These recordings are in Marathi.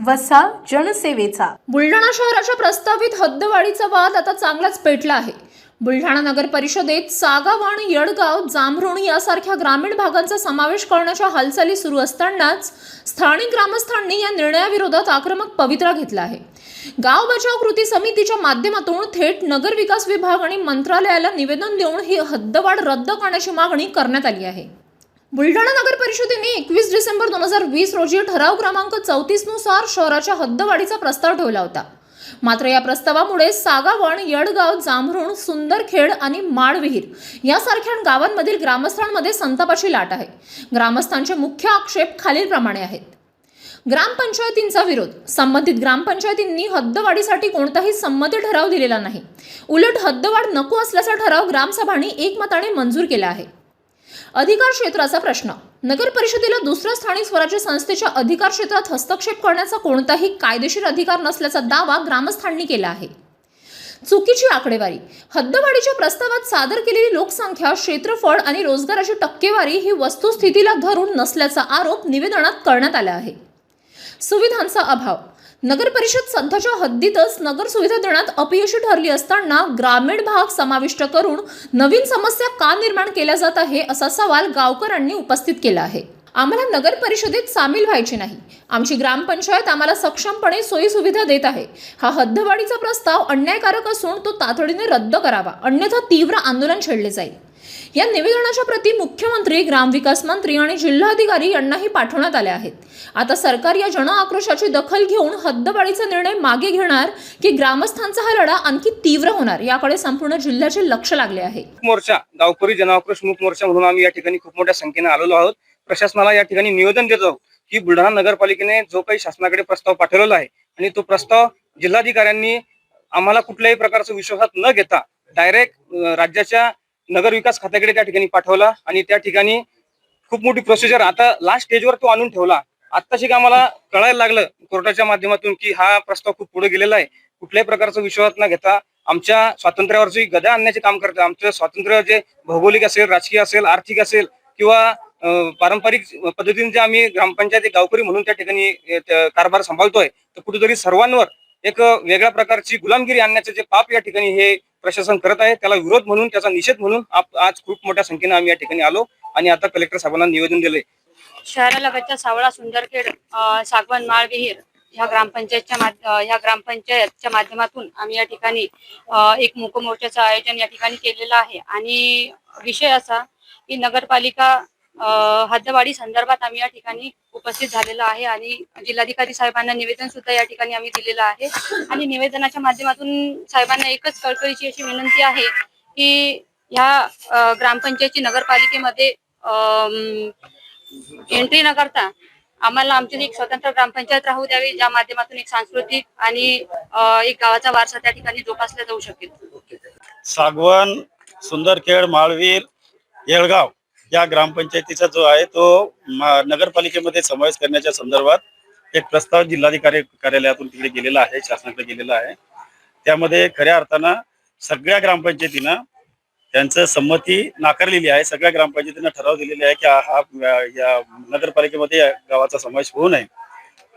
वसा जनसेवेचा। बुलढाणा शहराच्या प्रस्तावित हद्दवाढीचा वाद आता चांगलाच पेटला आहे। बुलढाणा नगर परिषदेत सागावाण, येडगाव, जांभरुण यासारख्या ग्रामीण भागांचा समावेश करण्याच्या हालचाली सुरू असतानाच स्थानिक ग्रामस्थांनी या निर्णयाविरोधात आक्रमक पवित्रा घेतला आहे। गाव बचाव कृती समितीच्या माध्यमातून थेट नगर विकास विभाग आणि मंत्रालयाला निवेदन देऊन ही हद्दवाढ रद्द करण्याची मागणी करण्यात आली आहे। बुलढाणा नगर परिषदेने 21 डिसेंबर 2020 रोजी ठराव क्रमांक 34 नुसार शहराच्या हद्दवाढीचा प्रस्ताव ठेवला होता। मात्र या प्रस्तावामुळे सागावण, येडगाव, जांभरुण, सुंदरखेड आणि माळविहीर यासारख्या गावांमधील ग्रामस्थांमध्ये संतापाची लाट आहे। ग्रामस्थांचे मुख्य आक्षेप खालीलप्रमाणे आहेत। ग्रामपंचायतींचा विरोध। संबंधित ग्रामपंचायतींनी हद्दवाढीसाठी कोणताही संमती ठराव दिलेला नाही। उलट हद्दवाढ नको असल्याचा ठराव ग्रामसभांनी एकमताने मंजूर केला आहे। अधिकार क्षेत्राचा प्रश्न। नगर परिषदेला दुसऱ्या स्थानिक स्वराज्य संस्थेच्या अधिकार क्षेत्रात हस्तक्षेप करण्याचा कोणताही कायदेशीर अधिकार नसल्याचा दावा ग्रामस्थांनी केला आहे। चुकीची आकडेवारी। हद्दवाढीच्या प्रस्तावात सादर केलेली लोकसंख्या, क्षेत्रफळ आणि रोजगाराची टक्केवारी ही वस्तुस्थितीला धरून नसल्याचा आरोप निवेदनात करण्यात आला आहे। सुविधांचा अभाव। नगर परिषद सध्याच्या हद्दीतच नगर सुविधा देण्यात अपयशी ठरली असताना ग्रामीण भाग समाविष्ट करून नवीन समस्या का निर्माण केल्या जात आहे असा सवाल गावकऱ्यांनी उपस्थित केला आहे। आम्हाला नगर परिषदेत सामील व्हायचे नाही। आमची ग्रामपंचायत आम्हाला सक्षमपणे सोयी सुविधा देत आहे। हा हद्दवाढीचा प्रस्ताव अन्यायकारक असून तो तातडीने रद्द करावा, अन्यथा तीव्र आंदोलन छेडले जाईल। या निवेदनाच्या प्रती मुख्यमंत्री, ग्रामविकास मंत्री आणि जिल्हाधिकारी यांनाही पाठवण्यात आले आहेत। आता सरकार या जनआक्रोशाची दखल घेऊन हद्दवाढीचा निर्णय मागे घेणार की ग्रामस्थांचा हा लढा आणखी तीव्र होणार याकडे संपूर्ण जिल्ह्याचे लक्ष लागले आहे। मोर्चा, गावकरी जनआक्रोश मुक्त मोर्चा म्हणून आम्ही या ठिकाणी खूप मोठ्या संख्येने आलेलो आहोत। प्रशासनाला या ठिकाणी निवेदन देत आहोत की बुलढाणा नगरपालिकेने जो काही शासनाकडे प्रस्ताव पाठवलेला आहे आणि तो प्रस्ताव जिल्हाधिकाऱ्यांनी आम्हाला कुठल्याही प्रकारचा विश्वासात न घेता डायरेक्ट राज्याच्या नगर विकास खात्याकडे त्या ठिकाणी पाठवला आणि त्या ठिकाणी खूप मोठी प्रोसिजर आता लास्ट स्टेजवर तो आणून ठेवला। आत्ताशी आम्हाला कळायला लागलं कोर्टाच्या माध्यमातून की हा प्रस्ताव खूप पुढे गेलेला आहे। कुठल्याही प्रकारचा विश्वास न घेता आमच्या स्वातंत्र्यावरची गदा आणण्याचे काम करतात। आमचं स्वातंत्र्य जे भौगोलिक असेल, राजकीय असेल, आर्थिक असेल किंवा पारंपरिक पद्धतीने जे आम्ही ग्रामपंचायत गावकरी म्हणून त्या ठिकाणी कारभार सांभाळतोय, तर कुठेतरी सर्वांवर एक वेगळ्या प्रकारची गुलामगिरी आणण्याचे जे पाप या ठिकाणी हे प्रशासन करत आहे, त्याला विरोध म्हणून, त्याचा निषेध म्हणून आज खूप मोठ्या संख्येने आम्ही या ठिकाणी आलो आणि आता कलेक्टर साहेबांना निवेदन दिले। शहरालगतच्या सावळा, सुंदरखेड, सागवन, माळविहीर ह्या ग्रामपंचायतच्या माध्यमातून आम्ही या ठिकाणी एक मूकमोर्चाचं आयोजन या ठिकाणी केलेलं आहे। आणि विषय असा की नगरपालिका हद्दवाढी संदर्भात आम्ही या ठिकाणी उपस्थित झालेला आहे आणि जिल्हाधिकारी साहेबांना निवेदन सुद्धा या ठिकाणी आम्ही दिलेलं आहे। आणि निवेदनाच्या माध्यमातून साहेबांना एकच कळकळीची अशी विनंती आहे की ह्या ग्रामपंचायतची नगरपालिकेमध्ये एंट्री न करता आम्हाला आमची एक स्वतंत्र ग्रामपंचायत राहू द्यावी, ज्या माध्यमातून एक सांस्कृतिक आणि एक गावाचा वारसा त्या ठिकाणी जोपासला जाऊ शकेल। सागवन, सुंदरखेड, माळवीर, येळगाव या ग्रामपंचायतीचा जो आहे तो नगरपालिकेमध्ये समावेश करण्याच्या संदर्भात एक प्रस्ताव जिल्हाधिकारी कार्यालयातून तिकडे गेलेला आहे, शासनाकडे गेलेला आहे। त्यामध्ये खऱ्या अर्थानं सगळ्या ग्रामपंचायतीनं त्यांचं संमती नाकारलेली आहे। सगळ्या ग्रामपंचायतींना ठराव दिलेले आहे की हा या नगरपालिकेमध्ये या गावाचा समावेश होऊ नये।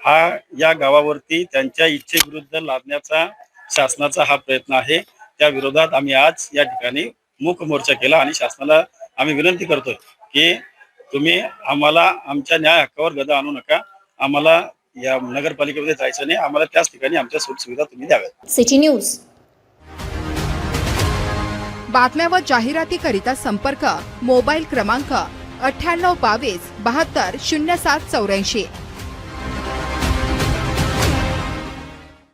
हा या गावावरती त्यांच्या इच्छेविरुद्ध लादण्याचा शासनाचा हा प्रयत्न आहे। त्या विरोधात आम्ही आज या ठिकाणी मूक मोर्चा केला आणि शासनाला आम्ही विनंती करतोय की तुम्ही आम्हाला आमच्या न्याय हक्कावर गदा आणू नका। आम्हाला या नगरपालिकेमध्ये जायचं नाही, आम्हाला त्याच ठिकाणी आमच्या सुखसुविधा तुम्ही द्याव्यात। City news. बातम्या व जाहिरातीकरिता संपर्क मोबाईल क्रमांक 9822 72 0784।